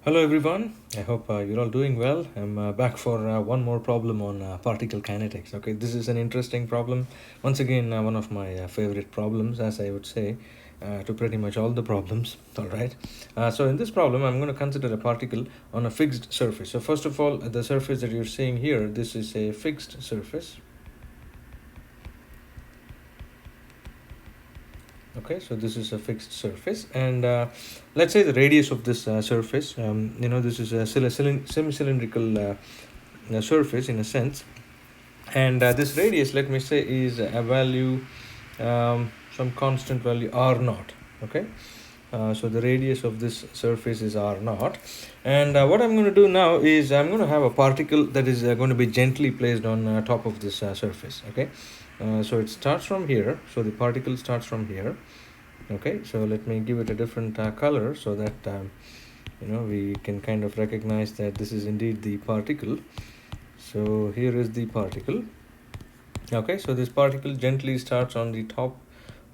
Hello everyone, I hope you're all doing well. I'm back for one more problem on particle kinetics. Okay, this is an interesting problem. Once again, one of my favorite problems, as I would say, to pretty much all the problems. All right. So in this problem, I'm going to consider a particle on a fixed surface. So first of all, the surface that you're seeing here, this is a fixed surface. Okay, so this is a fixed surface, and let's say the radius of this surface, this is a semi-cylindrical surface in a sense, and this radius, let me say, is a value, some constant value r naught. Okay, so the radius of this surface is r naught, and what I'm going to do now is I'm going to have a particle that is going to be gently placed on top of this surface. Okay, so it starts from here, so the particle starts from here. Okay, so let me give it a different color so that we can kind of recognize that this is indeed the particle. So here is the particle. Okay, so this particle gently starts on the top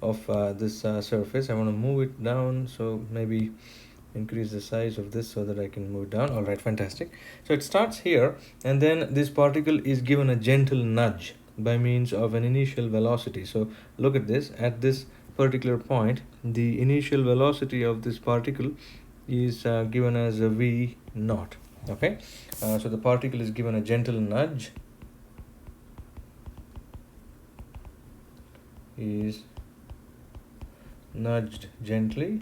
of this surface. I want to move it down, so maybe increase the size of this so that I can move down. All right, fantastic. So it starts here, and then this particle is given a gentle nudge by means of an initial velocity. So look at this. At this particular point, the initial velocity of this particle is given as a v naught. Okay, so the particle is given a gentle nudge, is nudged gently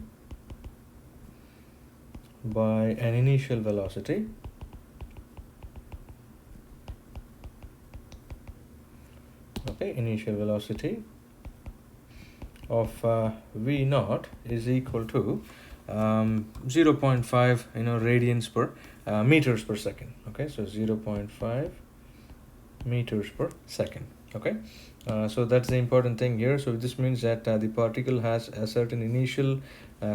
by an initial velocity initial velocity of v naught is equal to 0.5 radians per meters per second. Okay, so 0.5 meters per second. Okay, so that's the important thing here. So this means that the particle has a certain initial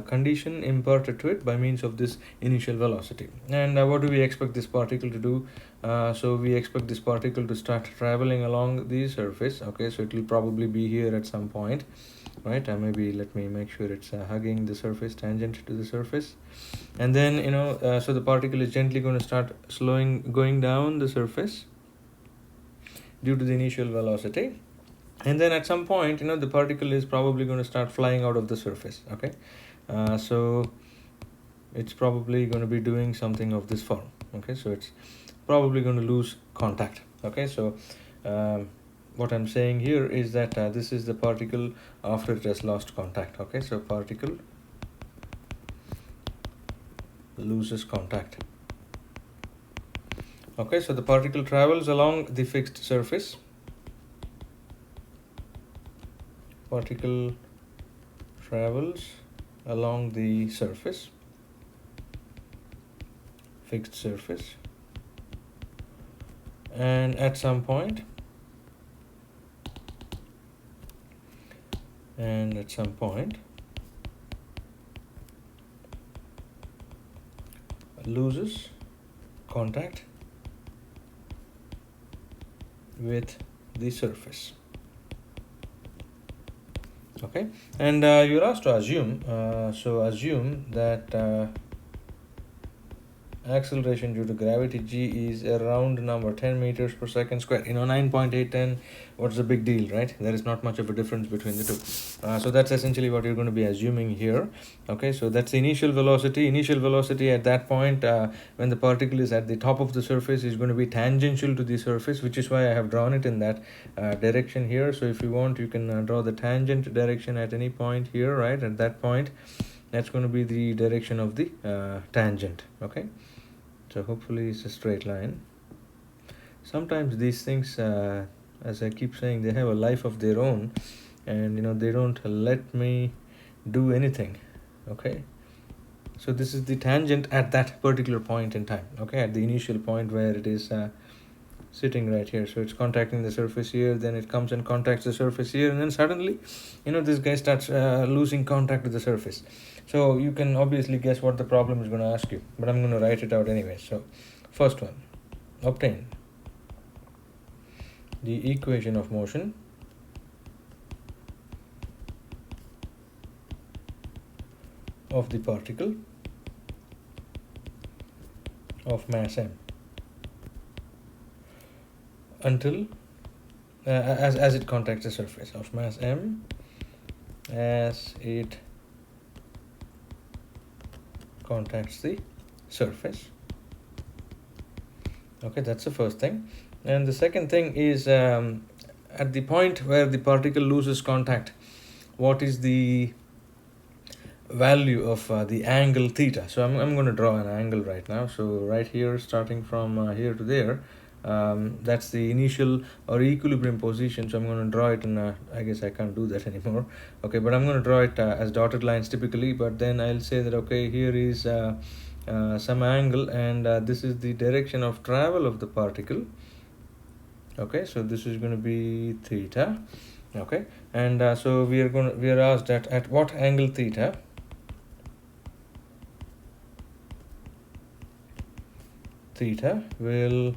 condition imparted to it by means of this initial velocity. And what do we expect this particle to do? So we expect this particle to start traveling along the surface. Okay, so it will probably be here at some point, right? Maybe let me make sure it's hugging the surface, tangent to the surface, and then so the particle is gently going to start going down the surface due to the initial velocity, and then at some point the particle is probably going to start flying out of the surface. Okay, so it's probably going to be doing something of this form. Okay, so it's probably going to lose contact. Okay, so what I'm saying here is that this is the particle after it has lost contact. Okay, so particle loses contact. Okay, so the particle travels along the fixed surface. Particle travels along the surface, fixed surface, and at some point loses contact with the surface. Okay, and you're asked to assume, so assume that acceleration due to gravity g is a round number 10 meters per second square. 9.810, what's the big deal, right? There is not much of a difference between the two. So that's essentially what you're going to be assuming here. Okay, so that's the initial velocity at that point when the particle is at the top of the surface is going to be tangential to the surface, which is why I have drawn it in that direction here. So if you want, you can draw the tangent direction at any point here, right? At that point, that's going to be the direction of the tangent. Okay, so hopefully it's a straight line. Sometimes these things, as I keep saying, they have a life of their own, and they don't let me do anything. Okay, so this is the tangent at that particular point in time. Okay, at the initial point where it is sitting right here. So it's contacting the surface here, then it comes and contacts the surface here, and then suddenly this guy starts losing contact with the surface. So you can obviously guess what the problem is going to ask you, but I'm going to write it out anyway. So first one, obtain the equation of motion of the particle of mass m until as it contacts the surface of mass m as it contacts the surface. Okay, that's the first thing. And the second thing is, at the point where the particle loses contact, what is the value of the angle theta? So I'm going to draw an angle right now. So right here, starting from here to there, that's the initial or equilibrium position. So I'm going to draw it in I guess I can't do that anymore. Okay, but I'm going to draw it as dotted lines typically, but then I'll say that okay, here is some angle, and this is the direction of travel of the particle. Okay, so this is going to be theta. Okay, and so we are asked that at what angle theta will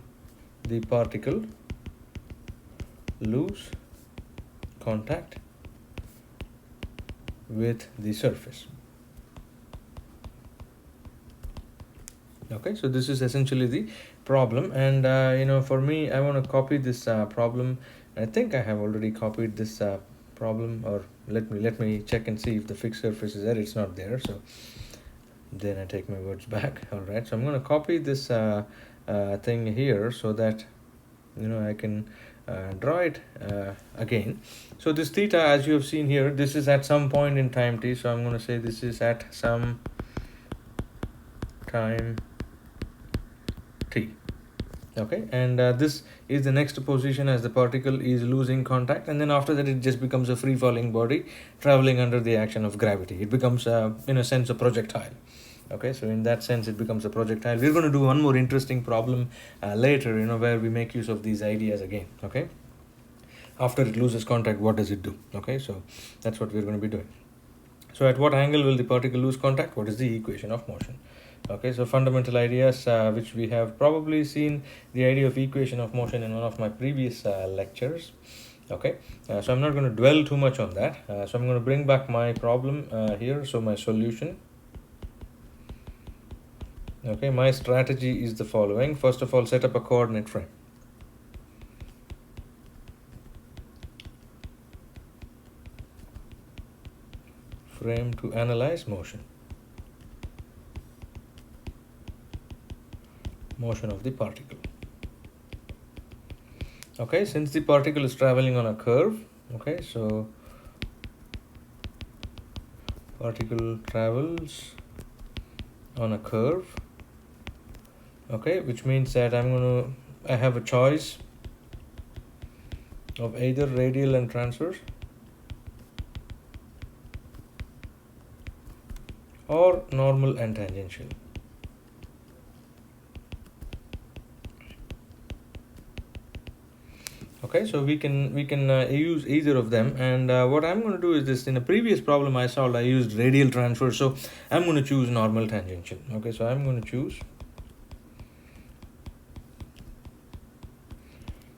the particle lose contact with the surface. Okay, so this is essentially the problem, and for me, I want to copy this problem. I think I have already copied this problem, or let me check and see if the fixed surface is there. It's not there, so then I take my words back. All right, so I'm going to copy this thing here so that I can draw it again. So this theta, as you have seen here, this is at some point in time t, so I'm going to say this is at some time t. Okay, and this is the next position as the particle is losing contact, and then after that it just becomes a free falling body traveling under the action of gravity. It becomes in a sense a projectile. Okay, so in that sense it becomes a projectile. We're going to do one more interesting problem later, where we make use of these ideas again. Okay, after it loses contact, what does it do? Okay, so that's what we're going to be doing. So at what angle will the particle lose contact? What is the equation of motion? Okay, so fundamental ideas which we have probably seen the idea of equation of motion in one of my previous lectures. Okay, so I'm not going to dwell too much on that. So I'm going to bring back my problem here. So my solution. Okay, my strategy is the following. First of all, set up a coordinate frame. To analyze motion of the particle. Okay, since the particle is traveling on a curve, okay, so particle travels on a curve, okay, which means that I have a choice of either radial and transverse or normal and tangential. Okay, so we can use either of them, and what I'm going to do is this. In a previous problem I solved, I used radial transverse, so I'm going to choose normal tangential. Okay, so I'm going to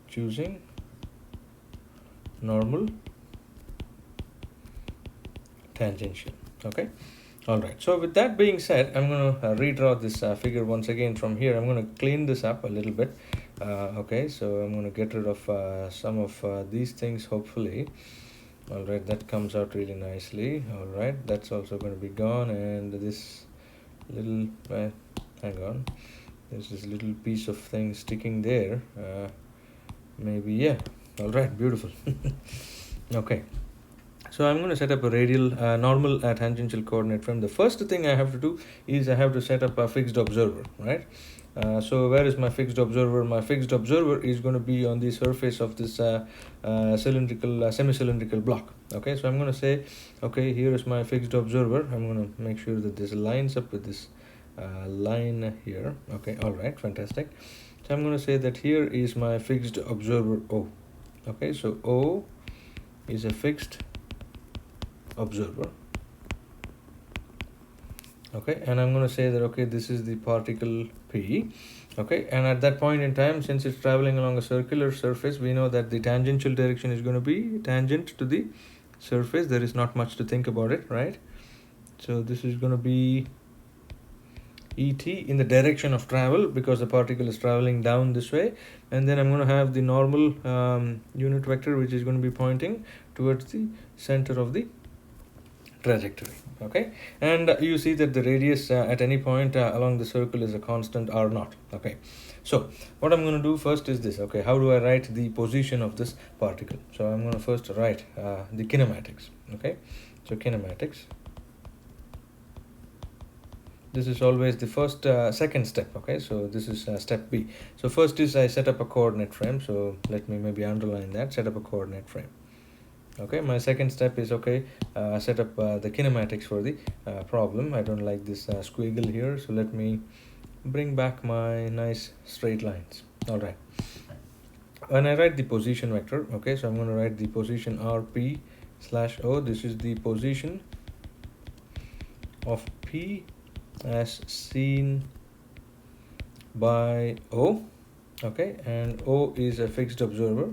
choosing normal tangential. Okay, all right, so with that being said, I'm going to redraw this figure once again from here. I'm going to clean this up a little bit. Okay, so I'm going to get rid of some of these things, hopefully. All right, that comes out really nicely. All right, that's also going to be gone, and this little hang on, there's this little piece of thing sticking there. Maybe, yeah. All right, beautiful. Okay, so I'm going to set up a radial normal tangential coordinate frame. The first thing I have to do is I have to set up a fixed observer, right? So where is my fixed observer? My fixed observer is going to be on the surface of this semi-cylindrical block. Okay, so I'm going to say, okay, here is my fixed observer. I'm going to make sure that this lines up with this line here. Okay, all right, fantastic. So I'm going to say that here is my fixed observer O. Okay, so O is a fixed observer. Okay, and I'm going to say that okay, this is the particle P. Okay, and at that point in time, since it's traveling along a circular surface, we know that the tangential direction is going to be tangent to the surface. There is not much to think about it, right? So this is going to be et in the direction of travel, because the particle is traveling down this way, and then I'm going to have the normal unit vector which is going to be pointing towards the center of the trajectory. Okay, and you see that the radius at any point along the circle is a constant r0. Okay, so what I'm going to do first is this. Okay, how do I write the position of this particle? So I'm going to first write the kinematics. Okay, so kinematics, this is always the first second step. Okay, so this is step B. So first is I set up a coordinate frame. So let me maybe underline that, set up a coordinate frame. Okay, my second step is, okay, set up the kinematics for the problem. I don't like this squiggle here, so let me bring back my nice straight lines. All right, when I write the position vector, okay, so I'm going to write the position rp slash o. This is the position of p as seen by o. Okay, and o is a fixed observer,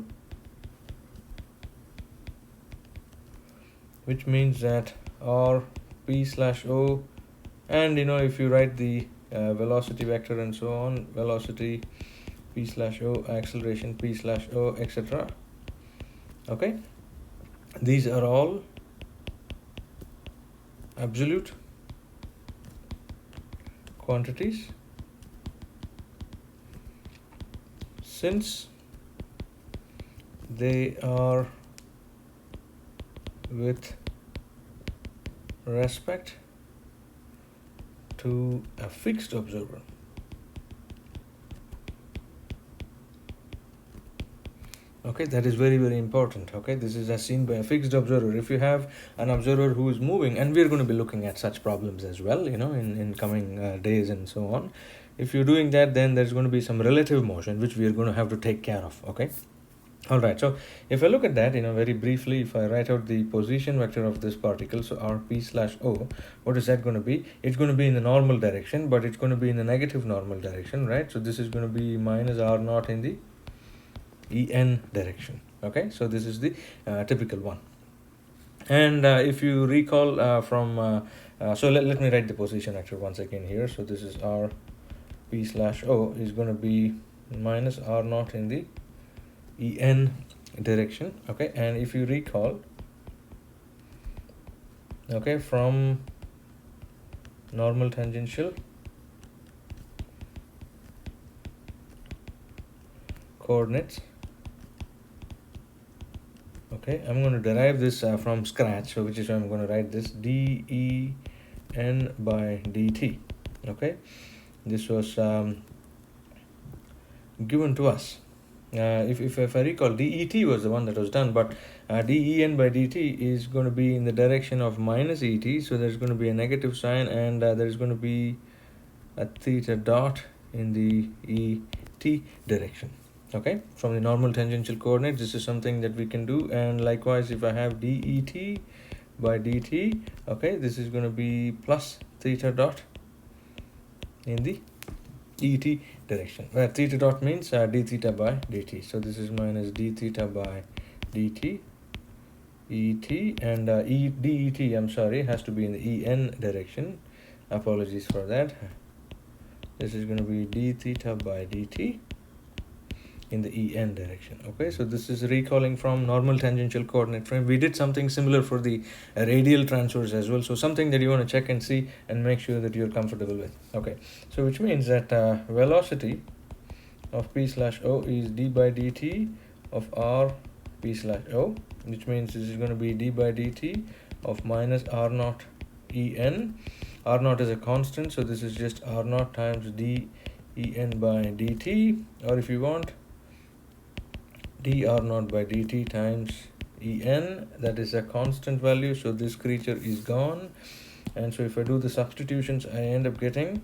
which means that r p slash o, and if you write the velocity vector and so on, velocity p slash o, acceleration p slash o, etc. Okay, these are all absolute quantities, since they are with respect to a fixed observer. Okay, that is very, very important. Okay, this is as seen by a fixed observer. If you have an observer who is moving, and we're going to be looking at such problems as well, in coming days and so on. If you're doing that, then there's going to be some relative motion which we are going to have to take care of. Okay. All right, so if I look at that, very briefly, if I write out the position vector of this particle, so rp slash o, what is that going to be? It's going to be in the normal direction, but it's going to be in the negative normal direction, right? So this is going to be minus r0 in the en direction. Okay, so this is the typical one. And if you recall so let me write the position vector once again here. So this is rp slash o is going to be minus r0 in the en direction. Okay, and if you recall, okay, from normal tangential coordinates, okay, I'm going to derive this from scratch, so which is why I'm going to write this den by dt. Okay, this was given to us. If I recall, det was the one that was done, but den by dt is going to be in the direction of minus et, so there's going to be a negative sign, and there's going to be a theta dot in the et direction. Okay, from the normal tangential coordinate, this is something that we can do. And likewise, if I have det by dt, okay, this is going to be plus theta dot in the et direction, where theta dot means d theta by dt. So this is minus d theta by dt et, and det, I'm sorry, has to be in the en direction. Apologies for that. This is going to be d theta by dt in the en direction. Okay, so this is recalling from normal tangential coordinate frame. We did something similar for the radial transverse as well, so something that you want to check and see and make sure that you're comfortable with. Okay, so which means that velocity of p slash o is d by dt of r p slash o, which means this is going to be d by dt of minus r0 en. R0 is a constant, so this is just r0 times d en by dt, or if you want, dr0 by dt times en, that is a constant value, so this creature is gone. And so if I do the substitutions, I end up getting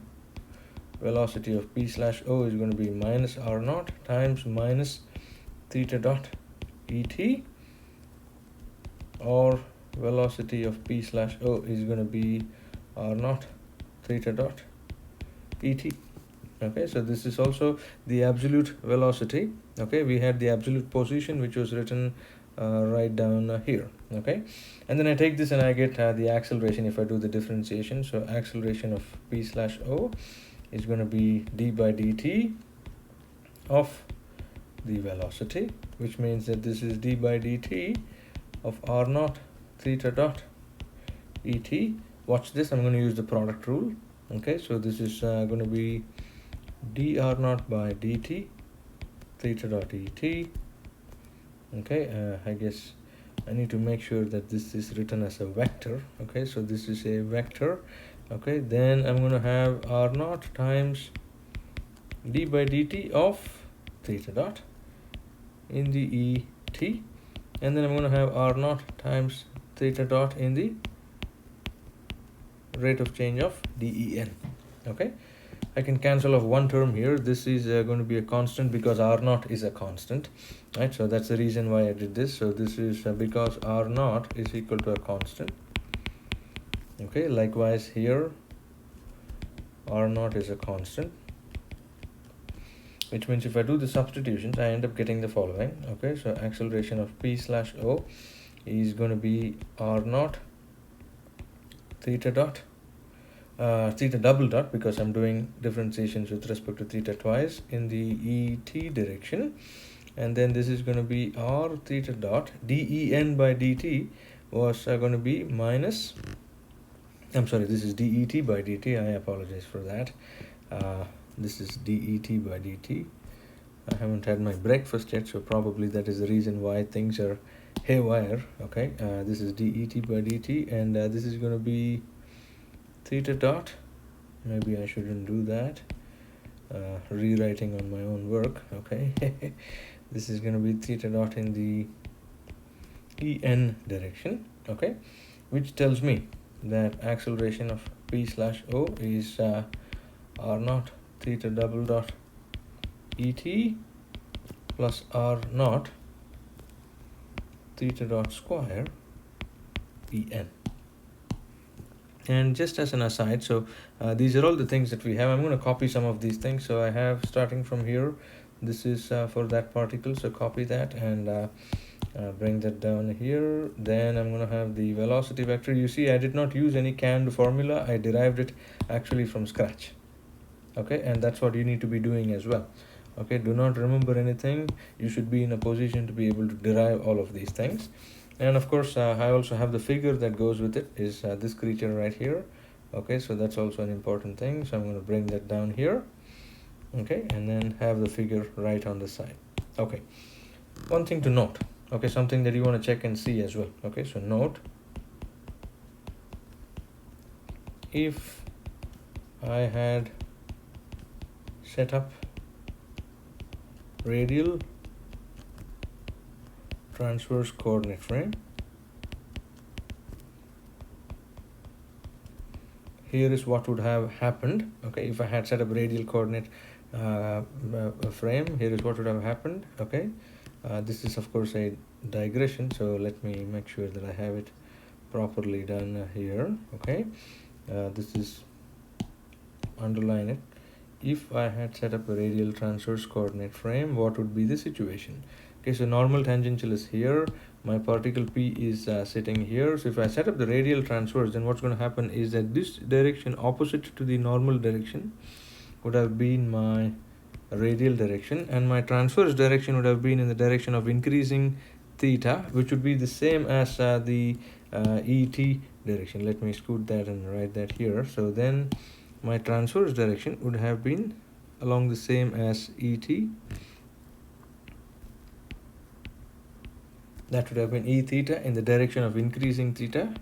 velocity of p slash o is going to be minus r0 times minus theta dot et, or velocity of p slash o is going to be r0 theta dot et. Okay, so this is also the absolute velocity. Okay, we had the absolute position which was written right down here. okay? And then I take this and I get the acceleration if I do the differentiation. So acceleration of p slash o is going to be d by dt of the velocity, which means that this is d by dt of r naught theta dot et. Watch this, I'm going to use the product rule. Okay, so this is going to be dr naught by dt theta dot et. Okay, I guess I need to make sure that this is written as a vector. Okay, so this is a vector. Okay, then I'm going to have r naught times d by dt of theta dot in the et, and then I'm going to have r naught times theta dot in the rate of change of den. Okay, I can cancel off one term here. This is going to be a constant because r naught is a constant, right? So that's the reason why I did this. So this is because r naught is equal to a constant. Okay, likewise here r naught is a constant, which means if I do the substitutions, I end up getting the following. Okay, so acceleration of p slash o is going to be r naught theta dot theta double dot, because I'm doing differentiations with respect to theta twice, in the et direction, and then this is going to be r theta dot den by dt was going to be minus, I'm sorry, this is det by dt, I apologize for that. This is det by dt. I haven't had my breakfast yet, so probably that is the reason why things are haywire. Okay, this is det by dt, and this is going to be theta dot, maybe I shouldn't do that, rewriting on my own work. Okay, this is going to be theta dot in the en direction. Okay, which tells me that acceleration of p slash o is r naught theta double dot et plus r naught theta dot square en. And just as an aside, so these are all the things that we have. I'm going to copy some of these things. So I have, starting from here, this is for that particle, so copy that and bring that down here. Then I'm going to have the velocity vector. You see, I did not use any canned formula. I derived it actually from scratch. Okay, and that's what you need to be doing as well. Okay, do not remember anything. You should be in a position to be able to derive all of these things. And of course, I also have the figure that goes with it, is this creature right here. Okay, so that's also an important thing. So I'm going to bring that down here. Okay, and then have the figure right on the side. Okay, one thing to note. Okay, something that you want to check and see as well. Okay, so note, if I had set up radial transverse coordinate frame, here is what would have happened. Okay, if I had set up radial coordinate frame, here is what would have happened. Okay, this is of course a digression, so let me make sure that I have it properly done here. Okay, this is, underline it. If I had set up a radial transverse coordinate frame, what would be the situation? Okay, so normal tangential is here, my particle p is sitting here. So if I set up the radial transverse, then what's going to happen is that this direction opposite to the normal direction would have been my radial direction, and my transverse direction would have been in the direction of increasing theta, which would be the same as the et direction. Let me scoot that and write that here. So then my transverse direction would have been along the same as et. That would have been e theta in the direction of increasing theta.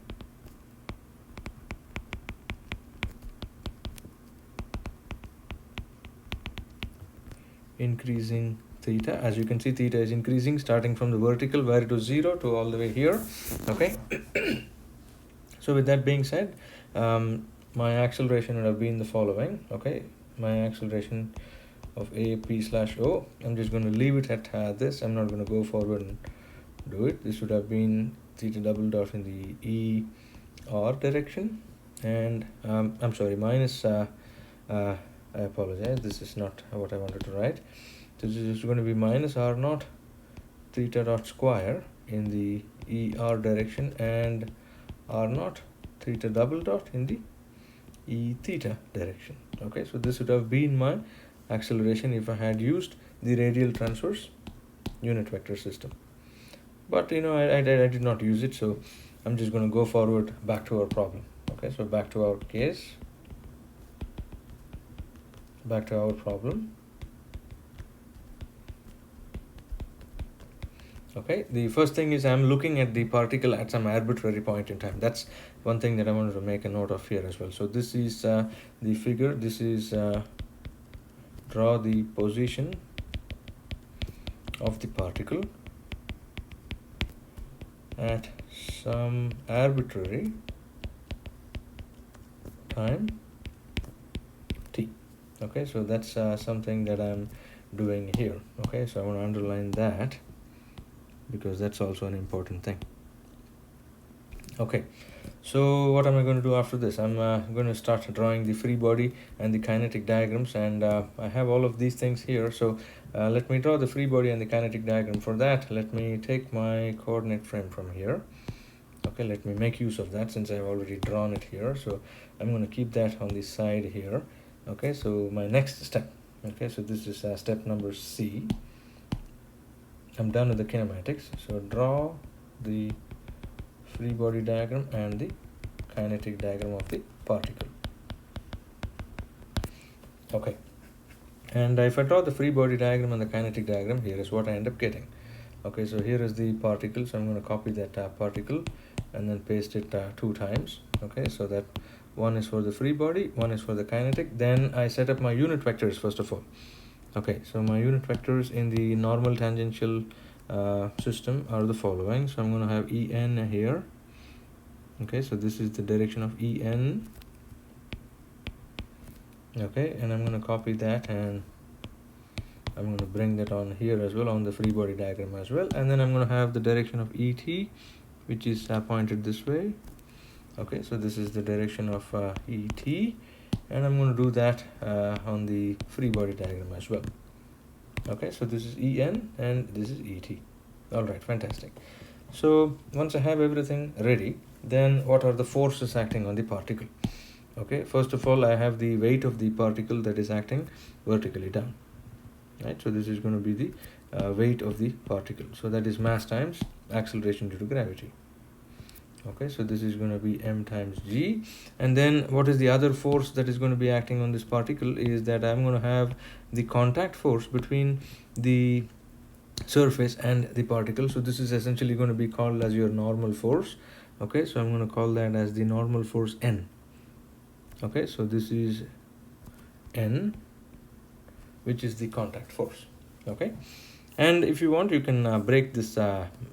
Increasing theta. As you can see, theta is increasing starting from the vertical where it was 0 to all the way here. Okay. So with that being said, my acceleration would have been the following. Okay, my acceleration of a p slash o, I'm just going to leave it at this. I'm not going to go forward and do it. This would have been theta double dot in the e r direction, and I'm sorry, minus I apologize, this is not what I wanted to write. This is going to be minus r naught theta dot square in the ER direction and R0 theta double dot in the E theta direction. Okay, so this would have been my acceleration if I had used the radial transverse unit vector system. But I did not use it, so I'm just going to go forward back to our problem. Okay, so back to our case, back to our problem. Okay, the first thing is I'm looking at the particle at some arbitrary point in time. That's one thing that I wanted to make a note of here as well. So this is the figure. This is draw the position of the particle at some arbitrary time t. Okay, so that's something that I'm doing here. Okay, so I want to underline that because that's also an important thing. Okay, so what am I going to do after this? I'm going to start drawing the free body and the kinetic diagrams, and I have all of these things here. So let me draw the free body and the kinetic diagram. For that, let me take my coordinate frame from here. Okay, let me make use of that since I've already drawn it here. So I'm going to keep that on the side here. Okay, so my next step. Okay, so this is step number C. I'm done with the kinematics. So draw the free body diagram and the kinetic diagram of the particle. Okay, and if I draw the free body diagram and the kinetic diagram, here is what I end up getting. Okay, so here is the particle, so I'm going to copy that particle and then paste it 2 times. Okay, so that one is for the free body, one is for the kinetic. Then I set up my unit vectors first of all. Okay, so my unit vectors in the normal tangential system are the following. So I'm going to have En here. Okay, so this is the direction of En. Okay, and I'm going to copy that and I'm going to bring that on here as well, on the free body diagram as well. And then I'm going to have the direction of Et, which is pointed this way. Okay, so this is the direction of Et, and I'm going to do that on the free body diagram as well. Okay, so this is En and this is Et. All right, fantastic. So once I have everything ready, then what are the forces acting on the particle? Okay, first of all, I have the weight of the particle that is acting vertically down. Right, so this is going to be the weight of the particle. So that is mass times acceleration due to gravity. Okay, so this is going to be m times g. And then what is the other force that is going to be acting on this particle is that I'm going to have the contact force between the surface and the particle. So this is essentially going to be called as your normal force. Okay, so I'm going to call that as the normal force N. Okay, so this is N, which is the contact force. Okay, and if you want, you can break this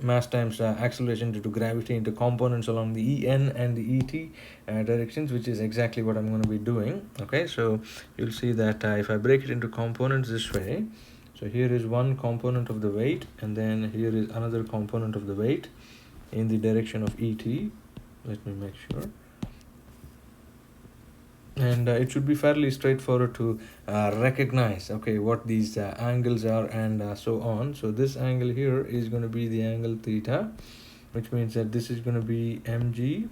mass times acceleration due to gravity into components along the En and the Et directions, which is exactly what I'm going to be doing. Okay, so you'll see that if I break it into components this way, so here is one component of the weight, and then here is another component of the weight in the direction of Et. Let me make sure. And it should be fairly straightforward to recognize, okay, what these angles are and so on. So this angle here is going to be the angle theta, which means that this is going to be mg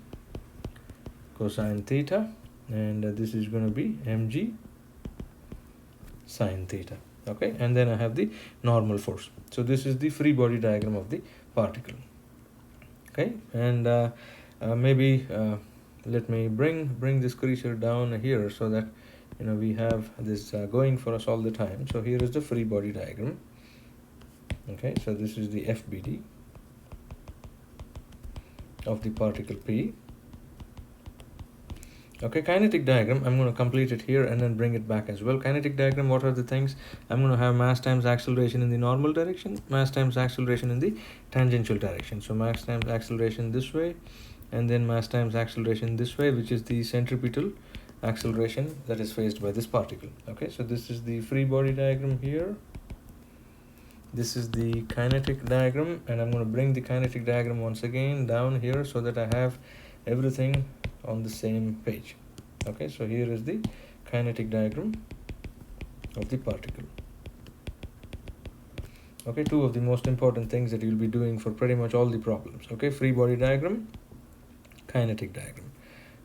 cosine theta, and this is going to be mg sine theta. Okay, and then I have the normal force. So this is the free body diagram of the particle. Okay, and maybe let me bring this creature down here so that we have this going for us all the time. So here is the free body diagram. Okay, so this is the FBD of the particle P. Okay, kinetic diagram, I'm going to complete it here and then bring it back as well. Kinetic diagram, what are the things? I'm going to have mass times acceleration in the normal direction, mass times acceleration in the tangential direction. So mass times acceleration this way, and then mass times acceleration this way, which is the centripetal acceleration that is faced by this particle. Okay, so this is the free body diagram here. This is the kinetic diagram, and I'm going to bring the kinetic diagram once again down here so that I have everything on the same page. Okay, so here is the kinetic diagram of the particle. Okay, two of the most important things that you'll be doing for pretty much all the problems. Okay, free body diagram, kinetic diagram.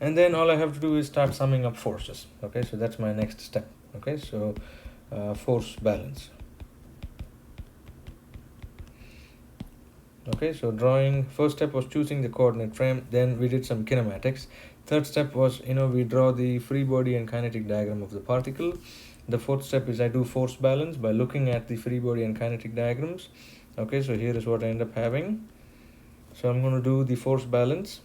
And then all I have to do is start summing up forces. Okay, so that's my next step. Okay, so force balance. Okay, so drawing, first step was choosing the coordinate frame, then we did some kinematics. Third step was, we draw the free body and kinetic diagram of the particle. The fourth step is I do force balance by looking at the free body and kinetic diagrams. Okay, so here is what I end up having. So I'm going to do the force balance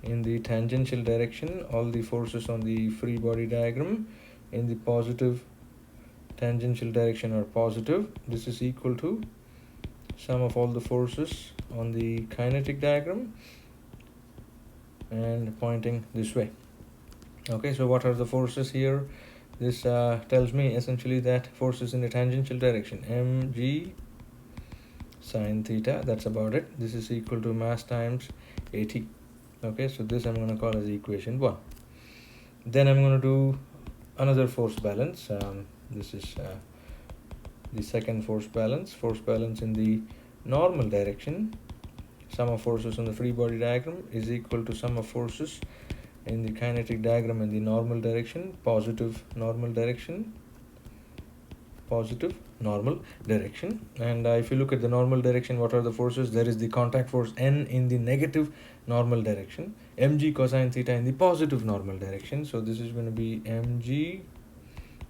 in the tangential direction, all the forces on the free body diagram in the positive tangential direction are positive. This is equal to sum of all the forces on the kinetic diagram and pointing this way. Okay, so what are the forces here? This tells me essentially that forces in the tangential direction, mg sine theta, that's about it. This is equal to mass times at. Okay, so this I'm going to call as equation 1. Then I'm going to do another force balance. This is the second force balance in the normal direction. Sum of forces on the free body diagram is equal to sum of forces in the kinetic diagram in the normal direction, positive normal direction. And if you look at the normal direction, what are the forces? There is the contact force N in the negative normal direction, mg cosine theta in the positive normal direction. So this is going to be mg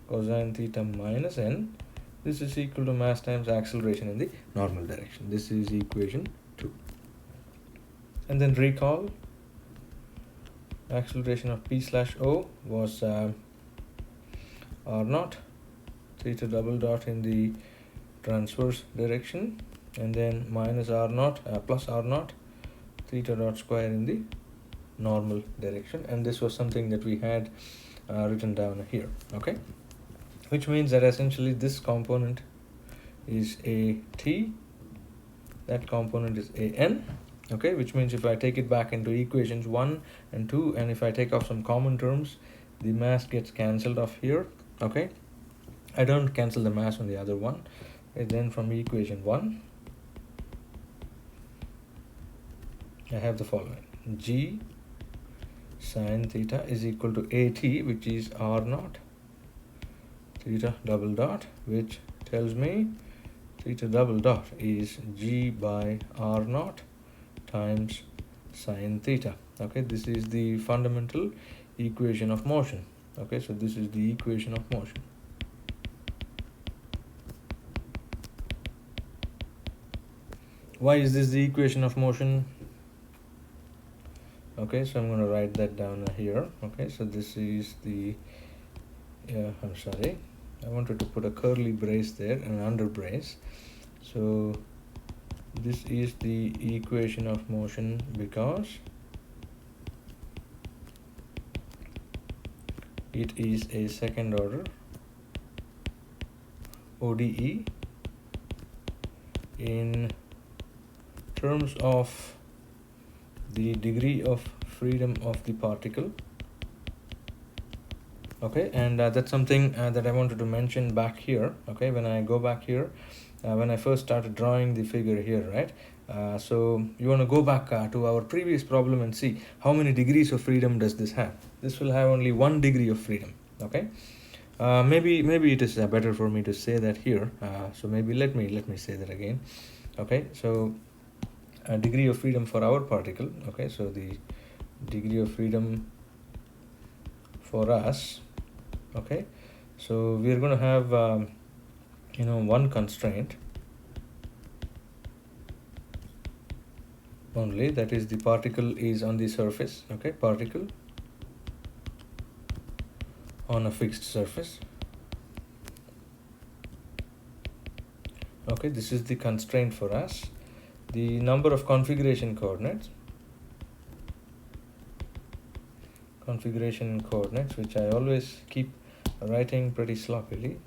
cosine theta minus N. This is equal to mass times acceleration in the normal direction. This is equation 2. And then recall, acceleration of P/O was R naught, theta double dot in the transverse direction, and then minus R naught, plus R naught, theta dot square in the normal direction. And this was something that we had written down here. Okay, which means that essentially this component is AT, that component is AN. Okay, which means if I take it back into equations 1 and 2, and if I take off some common terms, the mass gets cancelled off here. Okay, I don't cancel the mass on the other one. And then from equation 1, I have the following: g sine theta is equal to AT, which is R naught, theta double dot, which tells me theta double dot is g by R naught times sine theta. Okay, this is the fundamental equation of motion. Okay, so this is the equation of motion. Why is this the equation of motion? Okay, so I'm going to write that down here. Okay, so this is the I'm sorry, I wanted to put a curly brace there and an under brace. So this is the equation of motion because it is a second order ODE in terms of the degree of freedom of the particle. Okay, and that's something that I wanted to mention back here. Okay, when I go back here, when I first started drawing the figure here, right? So you want to go back to our previous problem and see how many degrees of freedom does this have. This will have only 1 degree of freedom. Okay, maybe it is better for me to say that here. So maybe let me say that again. Okay, so a degree of freedom for our particle. Okay, so the degree of freedom for us. Okay, so we are going to have one constraint only, that is the particle is on the surface. Okay, particle on a fixed surface. Okay, this is the constraint for us. The number of configuration coordinates, which I always keep writing pretty sloppily.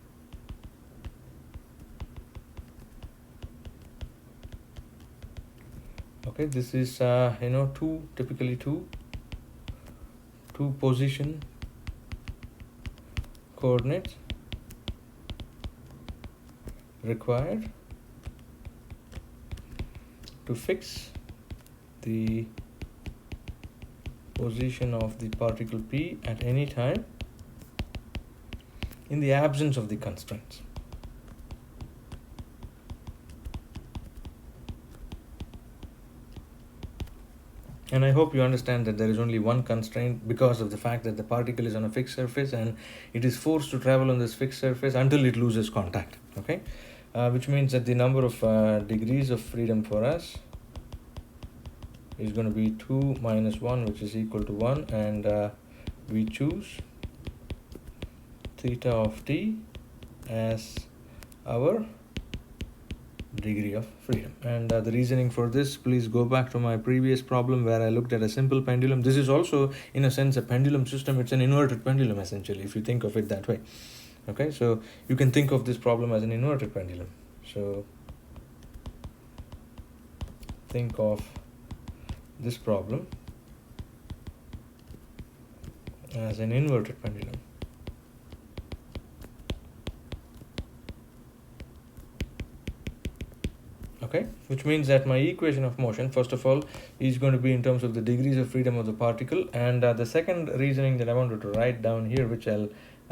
Okay, this is typically two position coordinates required to fix the position of the particle P at any time in the absence of the constraints. And I hope you understand that there is only one constraint because of the fact that the particle is on a fixed surface and it is forced to travel on this fixed surface until it loses contact, okay? Which means that the number of degrees of freedom for us is going to be 2 minus 1, which is equal to 1, and we choose theta of t as our degree of freedom. And the reasoning for this, please go back to my previous problem where I looked at a simple pendulum. This is also in a sense a pendulum system. It's an inverted pendulum essentially, if you think of it that way. Okay, so you can think of this problem as an inverted pendulum. So think of this problem as an inverted pendulum. Okay, which means that my equation of motion, first of all, is going to be in terms of the degrees of freedom of the particle, and the second reasoning that I wanted to write down here, which I'll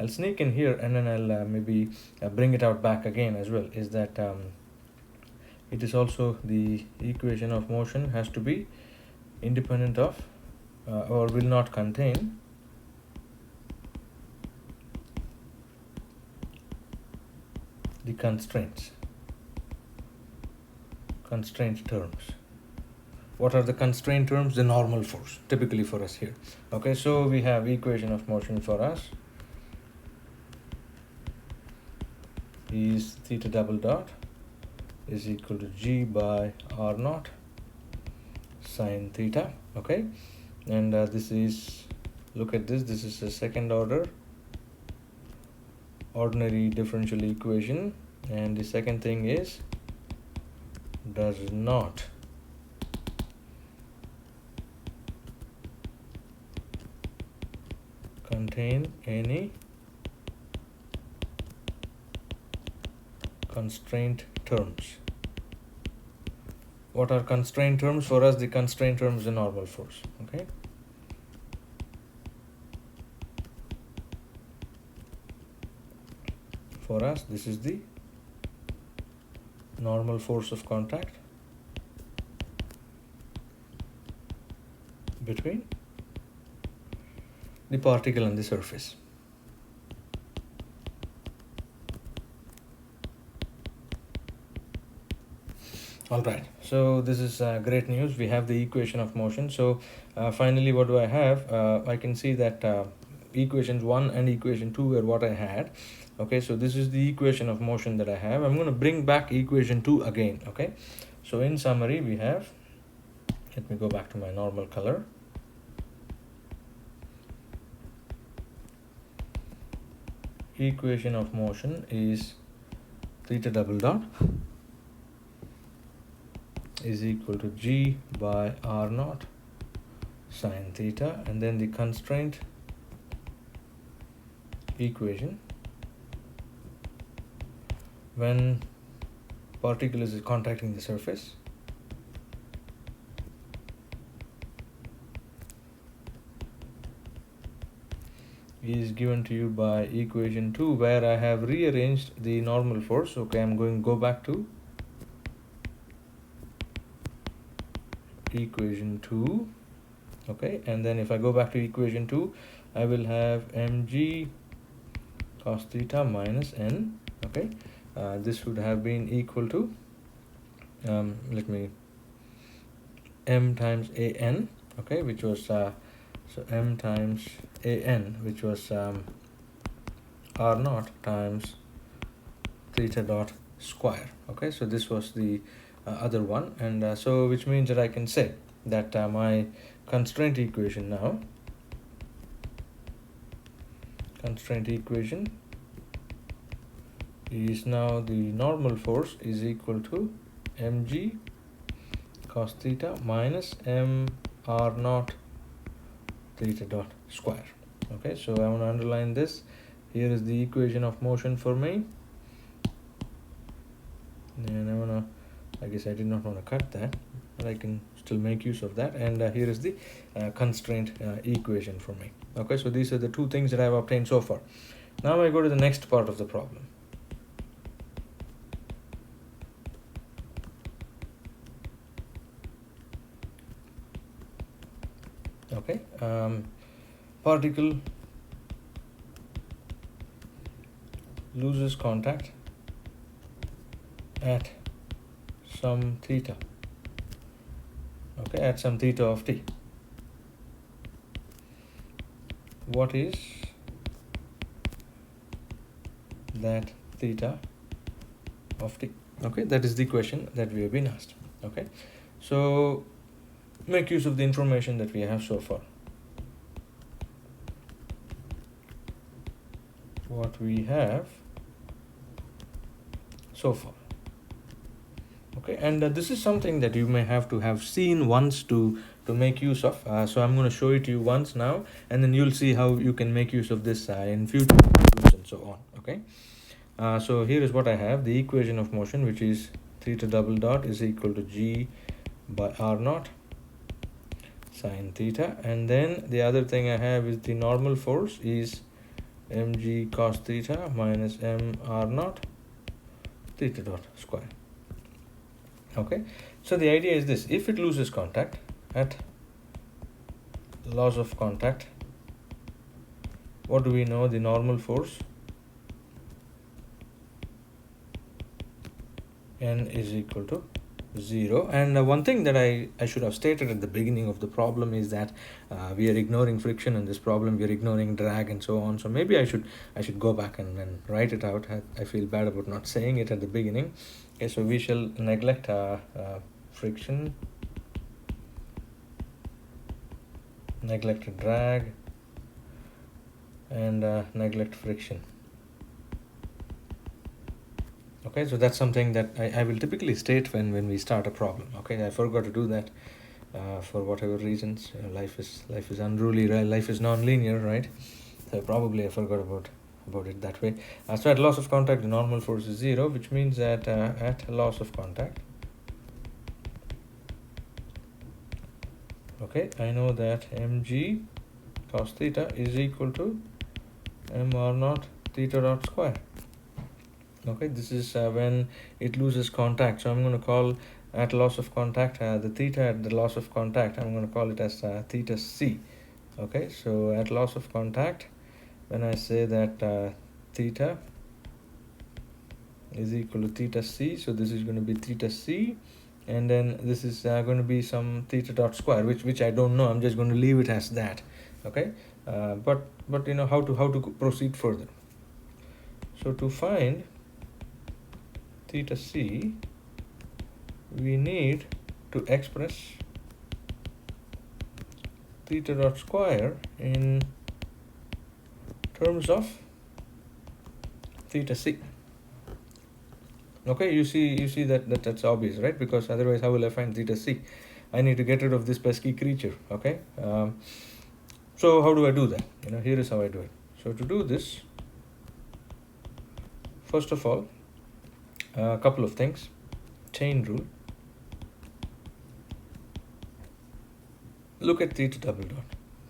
sneak in here and then I'll maybe bring it out back again as well, is that it is also the equation of motion has to be independent of or will not contain the constraint terms. What are the constraint terms? The normal force, typically for us here. Okay, so we have equation of motion for us is theta double dot is equal to g by r naught sine theta. Okay, and this is, look at this, this is a second order ordinary differential equation, and the second thing is does not contain any constraint terms. What are constraint terms? For us, the constraint term is the normal force. Okay, for us this is the normal force of contact between the particle and the surface. Alright, so this is great news. We have the equation of motion. So finally, what do I have? I can see that equations 1 and equation 2 were what I had. Okay, so this is the equation of motion that I have. I'm going to bring back equation 2 again. Okay, so in summary, we have, let me go back to my normal color. Equation of motion is theta double dot is equal to g by r naught sine theta, and then the constraint equation when particle is contacting the surface is given to you by equation 2, where I have rearranged the normal force. Okay, I'm going to go back to equation 2. Okay, and then if I go back to equation 2, I will have mg cos theta minus n. Okay, this would have been equal to let me m times an. Okay, which was so m times an, which was r naught times theta dot square. Okay, so this was the other one, and so which means that I can say that my constraint equation now, constraint equation is now the normal force is equal to mg cos theta minus m r naught theta dot square. Okay, so I want to underline this. Here is the equation of motion for me. and I guess I did not want to cut that, but I can still make use of that. And here is the constraint equation for me. Okay, so these are the two things that I've obtained so far. Now I go to the next part of the problem. Okay, particle loses contact at some theta. Okay, at some theta of t. What is that theta of t? Okay, that is the question that we have been asked. Okay, so make use of the information that we have so far. What we have so far. Okay, and this is something that you may have to have seen once to make use of. So I'm going to show it to you once now, and then you'll see how you can make use of this in future and so on. Okay, so here is what I have: the equation of motion, which is theta double dot is equal to g by r naught sine theta, and then the other thing I have is the normal force is mg cos theta minus m r naught theta dot square. Okay, so the idea is this: if it loses contact at loss of contact, what do we know? The normal force n is equal to 0. And one thing that I should have stated at the beginning of the problem is that we are ignoring friction in this problem, we are ignoring drag and so on. So maybe I should go back and write it out. I feel bad about not saying it at the beginning. Okay, so we shall neglect friction, neglect drag, and neglect friction. Okay, so that's something that I will typically state when we start a problem. Okay, I forgot to do that for whatever reasons. Life is unruly, right? Life is non-linear, right? So probably I forgot about it that way. So at loss of contact, the normal force is 0, which means that at loss of contact, okay, I know that mg cos theta is equal to m r naught theta dot square. Okay, this is when it loses contact. So I'm going to call at loss of contact the theta at the loss of contact, I'm going to call it as theta c. Okay, so at loss of contact, when I say that theta is equal to theta c, so this is going to be theta c, and then this is going to be some theta dot square, which I don't know. I'm just going to leave it as that. Okay, but you know how to proceed further. So to find theta c, we need to express theta dot square in terms of theta c. Okay, you see that's obvious, right? Because otherwise how will I find theta c? I need to get rid of this pesky creature. Okay, so how do I do that? Here is how I do it. So to do this, first of all, a couple of things. Chain rule. Look at theta double dot.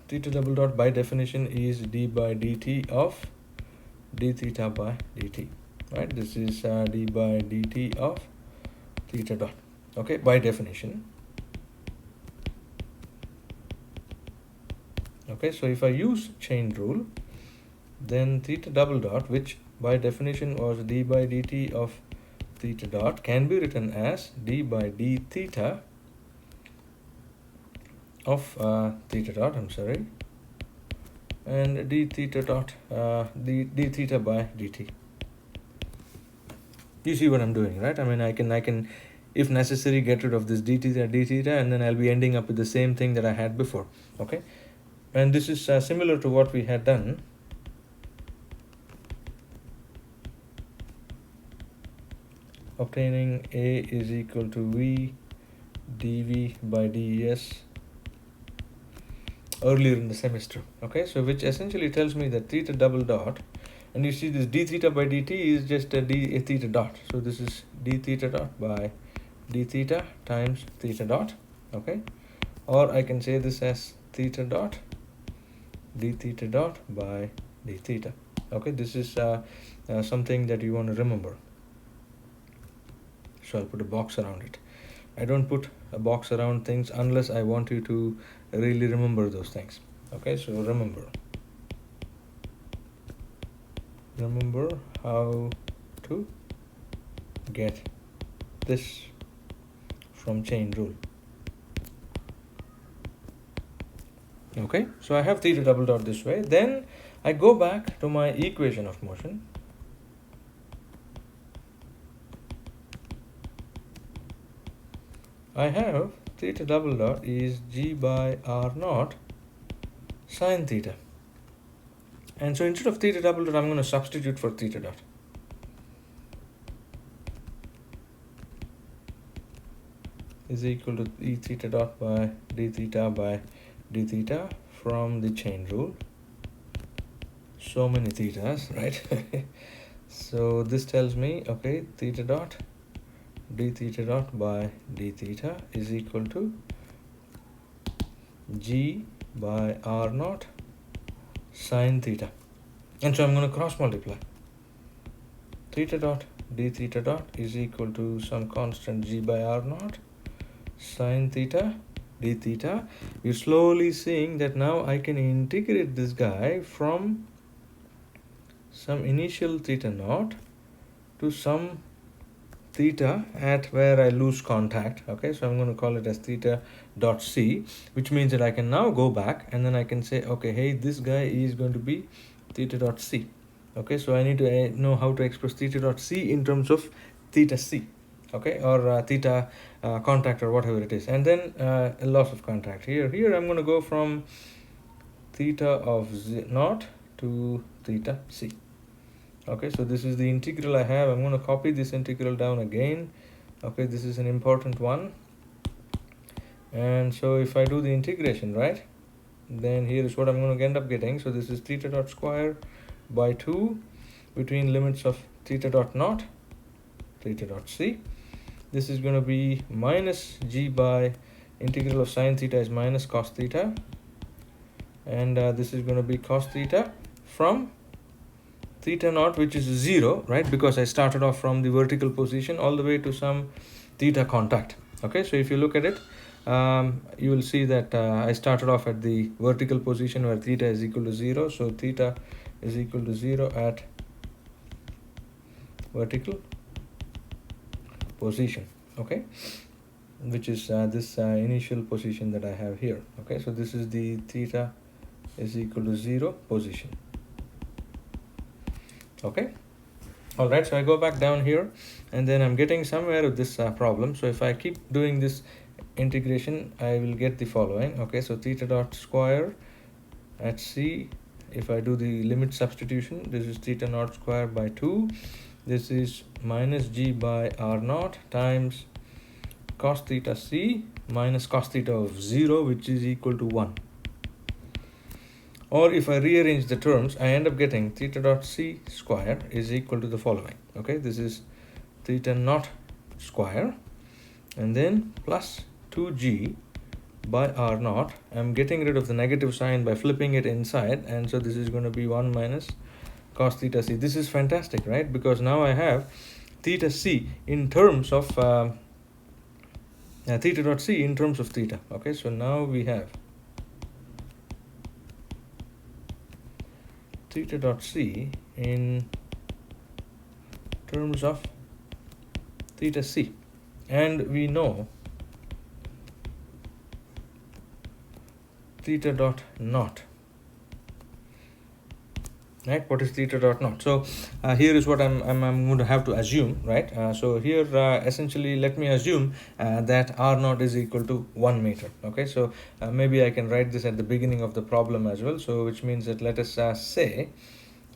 Theta double dot by definition is d by dt of d theta by dt. Right? This is d by dt of theta dot. Okay, by definition. Okay, so if I use chain rule, then theta double dot, which by definition was d by dt of theta dot, can be written as d by d theta of theta dot, and d theta dot, d theta by dt. You see what I'm doing, right? I mean, I can, if necessary, get rid of this d theta, and then I'll be ending up with the same thing that I had before. Okay, and this is similar to what we had done obtaining A is equal to V dV by dS earlier in the semester. Okay, so which essentially tells me that theta double dot and you see this d theta by dt is just a theta dot. So this is d theta dot by d theta times theta dot, okay? Or I can say this as theta dot d theta dot by d theta, okay? This is something that you want to remember. So I'll put a box around it. I don't put a box around things unless I want you to really remember those things, okay? So remember how to get this from chain rule. Okay, so I have theta double dot this way. Then I go back to my equation of motion. I have theta double dot is g by r naught sine theta. And so instead of theta double dot, I'm going to substitute for theta dot. Is equal to e theta dot by d theta from the chain rule. So many thetas, right? So this tells me, okay, theta dot d theta dot by d theta is equal to g by r naught sine theta. And so I'm going to cross multiply. Theta dot d theta dot is equal to some constant g by r naught sine theta d theta. You're slowly seeing that now I can integrate this guy from some initial theta naught to some theta at where I lose contact, okay? So I'm going to call it as theta dot c, which means that I can now go back and then I can say, okay, hey, this guy is going to be theta dot c, okay? So I need to know how to express theta dot c in terms of theta c, okay, or theta contact or whatever it is, and then a loss of contact here I'm going to go from theta of naught to theta c. Okay, so this is the integral I have. I'm going to copy this integral down again. Okay, this is an important one. And so if I do the integration, right, then here is what I'm going to end up getting. So this is theta dot square by 2 between limits of theta dot naught, theta dot c. This is going to be minus g by integral of sine theta is minus cos theta. And this is going to be cos theta from theta naught, which is 0, right, because I started off from the vertical position all the way to some theta contact. Okay, so if you look at it, you will see that I started off at the vertical position where theta is equal to 0. So theta is equal to 0 at vertical position, okay, which is this initial position that I have here. Okay, so this is the theta is equal to 0 position. Okay, all right, so I go back down here and then I'm getting somewhere with this problem. So if I keep doing this integration, I will get the following. Okay, so theta dot square at c, if I do the limit substitution, this is theta naught square by 2. This is minus g by r naught times cos theta c minus cos theta of 0, which is equal to 1. Or if I rearrange the terms, I end up getting theta dot c square is equal to the following. Okay, this is theta naught square and then plus 2g by r naught. I'm getting rid of the negative sign by flipping it inside, and so this is going to be 1 minus cos theta c. This is fantastic, right? Because now I have theta c in terms of theta dot c in terms of theta. Okay, so now we have theta dot c in terms of theta c, and we know theta dot naught, right? What is theta dot naught? So here is what I'm going to have to assume, right? So here essentially let me assume that r naught is equal to 1 meter. Okay, so maybe I can write this at the beginning of the problem as well, so which means that let us say,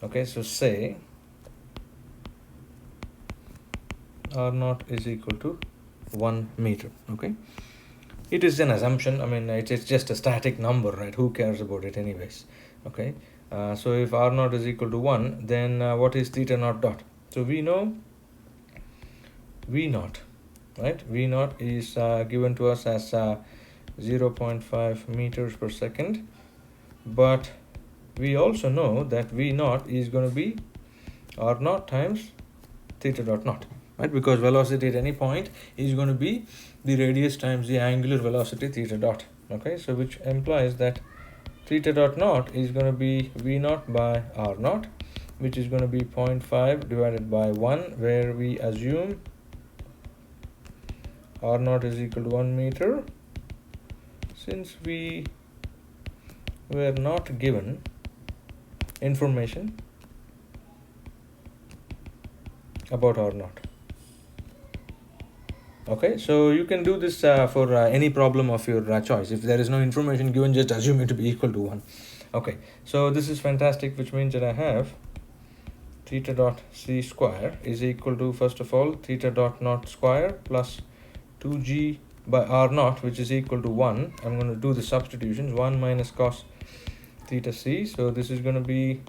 okay, so say r naught is equal to 1 meter. Okay, it is an assumption. I mean, it's just a static number, right? Who cares about it anyways? Okay, So if r naught is equal to 1, then what is theta naught dot? So we know v naught, right? V naught is given to us as 0.5 meters per second, but we also know that v naught is going to be r naught times theta dot naught, right? Because velocity at any point is going to be the radius times the angular velocity theta dot. Okay, so which implies that theta dot naught is going to be v naught by r naught, which is going to be 0.5 divided by 1, where we assume r naught is equal to 1 meter, since we were not given information about r naught. Okay, so you can do this for any problem of your choice. If there is no information given, just assume it to be equal to 1. Okay, so this is fantastic, which means that I have theta dot c square is equal to, first of all, theta dot naught square plus 2g by r naught, which is equal to 1. I'm going to do the substitutions. 1 minus cos theta c. So this is going to be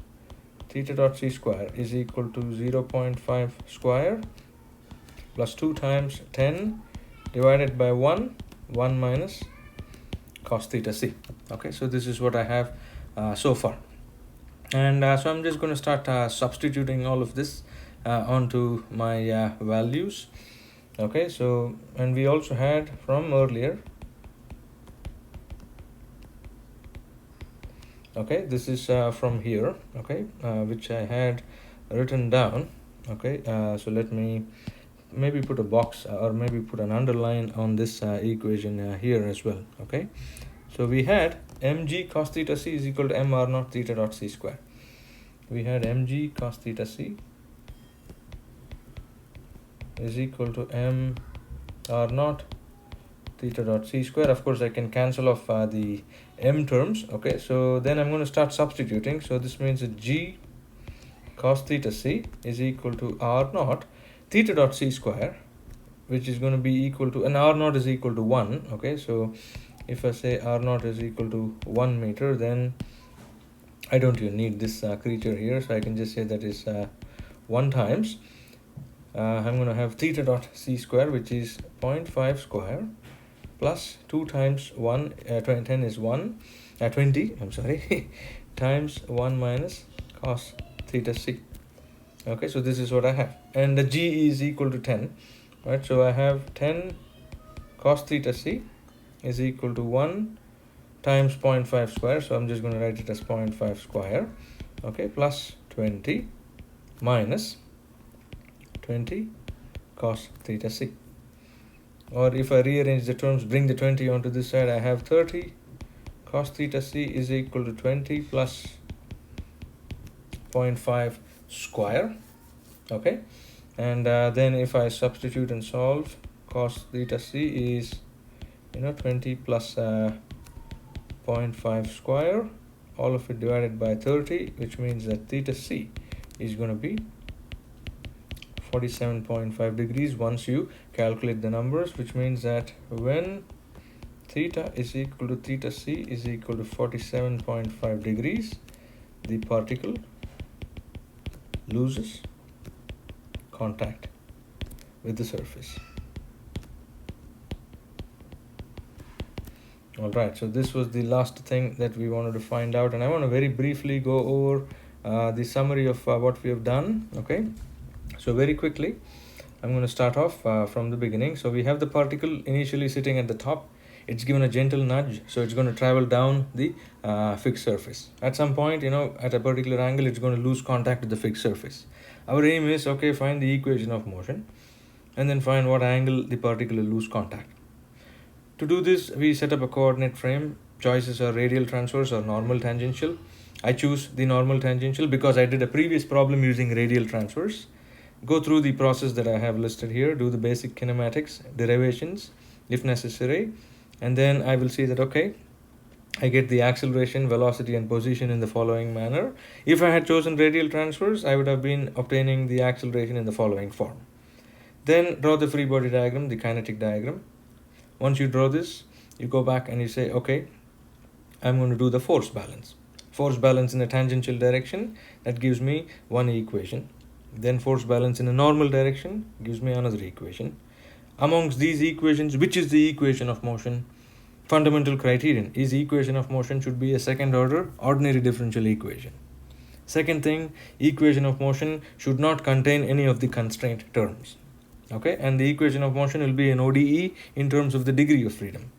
theta dot c square is equal to 0.5 square plus 2 times 10 divided by 1 minus cos theta c. Okay, so this is what I have so far. And so I'm just going to start substituting all of this onto my values. Okay, so, and we also had from earlier, okay, this is from here, okay, which I had written down. Okay, so let me maybe put a box or maybe put an underline on this equation here as well. Okay, so we had mg cos theta c is equal to m r naught theta dot c square. We had mg cos theta c is equal to m r naught theta dot c square. Of course, I can cancel off the m terms. Okay, so then I'm going to start substituting. So this means that g cos theta c is equal to r naught theta dot c square, which is going to be equal to, and r naught is equal to 1. Okay, so if I say r naught is equal to 1 meter, then I don't even need this creature here, so I can just say that is 1 times I'm going to have theta dot c square, which is 0.5 square plus 2 times 1, 10 is 1, 20, I'm sorry, times 1 minus cos theta c. Okay, so this is what I have, and the g is equal to 10, right? So I have 10 cos theta c is equal to 1 times 0.5 square, so I'm just going to write it as 0.5 square, okay, plus 20 minus 20 cos theta c. Or if I rearrange the terms, bring the 20 onto this side, I have 30 cos theta c is equal to 20 plus 0.5 square. Okay, and then if I substitute and solve, cos theta c is 20 plus 0.5 square, all of it divided by 30, which means that theta c is going to be 47.5 degrees once you calculate the numbers, which means that when theta is equal to theta c is equal to 47.5 degrees, the particle loses contact with the surface. All right, so this was the last thing that we wanted to find out, and I want to very briefly go over the summary of what we have done. Okay, so very quickly I'm going to start off from the beginning. So we have the particle initially sitting at the top. It's given a gentle nudge, so it's going to travel down the fixed surface. At some point, at a particular angle, it's going to lose contact with the fixed surface. Our aim is, okay, find the equation of motion and then find what angle the particle will lose contact. To do this, we set up a coordinate frame. Choices are radial transverse or normal tangential. I choose the normal tangential because I did a previous problem using radial transverse. Go through the process that I have listed here, do the basic kinematics, derivations if necessary, and then I will see that, okay, I get the acceleration, velocity, and position in the following manner. If I had chosen radial transverse, I would have been obtaining the acceleration in the following form. Then draw the free body diagram, the kinetic diagram. Once you draw this, you go back and you say, okay, I'm going to do the force balance. force balance in a tangential direction, that gives me one equation. Then force balance in a normal direction gives me another equation. Amongst these equations, which is the equation of motion? Fundamental criterion is equation of motion should be a second order ordinary differential equation. Second thing, equation of motion should not contain any of the constraint terms. Okay, and the equation of motion will be an ODE in terms of the degree of freedom.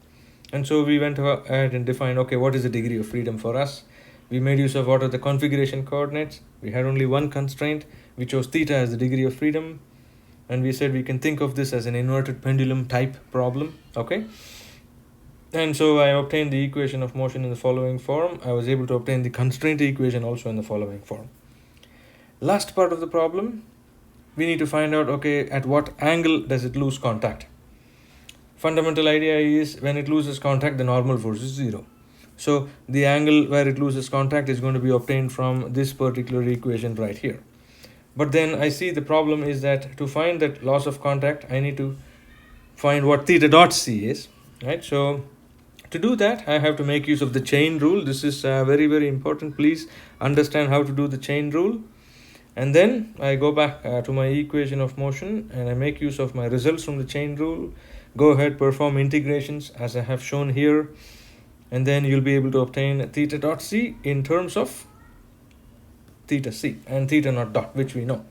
And so we went ahead and defined, okay, what is the degree of freedom for us? We made use of what are the configuration coordinates. We had only one constraint. We chose theta as the degree of freedom. And we said we can think of this as an inverted pendulum type problem. Okay. And so I obtained the equation of motion in the following form. I was able to obtain the constraint equation also in the following form. Last part of the problem, we need to find out, okay, at what angle does it lose contact? Fundamental idea is when it loses contact, the normal force is 0. So the angle where it loses contact is going to be obtained from this particular equation right here. But then I see the problem is that to find that loss of contact, I need to find what theta dot c is, right? So to do that, I have to make use of the chain rule. This is very, very important. Please understand how to do the chain rule. And then I go back to my equation of motion and I make use of my results from the chain rule. Go ahead, perform integrations as I have shown here. And then you'll be able to obtain theta dot c in terms of theta c and theta naught dot, which we know.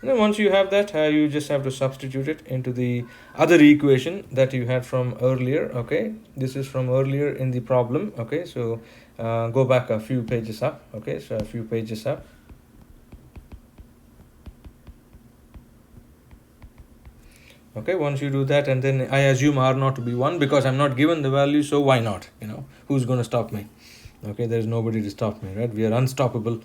And then once you have that, you just have to substitute it into the other equation that you had from earlier. Okay, this is from earlier in the problem. Okay, so go back a few pages up. Okay, so a few pages up. Okay, once you do that, and then I assume R naught to be 1 because I'm not given the value, so why not? Who's going to stop me? Okay, there's nobody to stop me, right? We are unstoppable.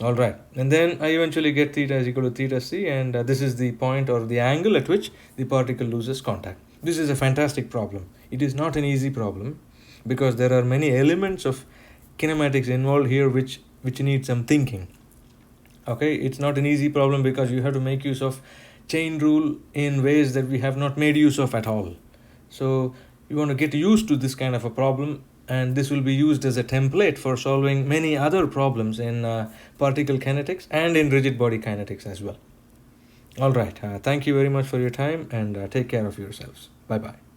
All right, and then I eventually get theta is equal to theta c, and this is the point or the angle at which the particle loses contact. This is a fantastic problem. It is not an easy problem because there are many elements of kinematics involved here which need some thinking. Okay, it's not an easy problem because you have to make use of chain rule in ways that we have not made use of at all. So you want to get used to this kind of a problem, and this will be used as a template for solving many other problems in particle kinetics and in rigid body kinetics as well. All right, thank you very much for your time, and take care of yourselves. Bye-bye.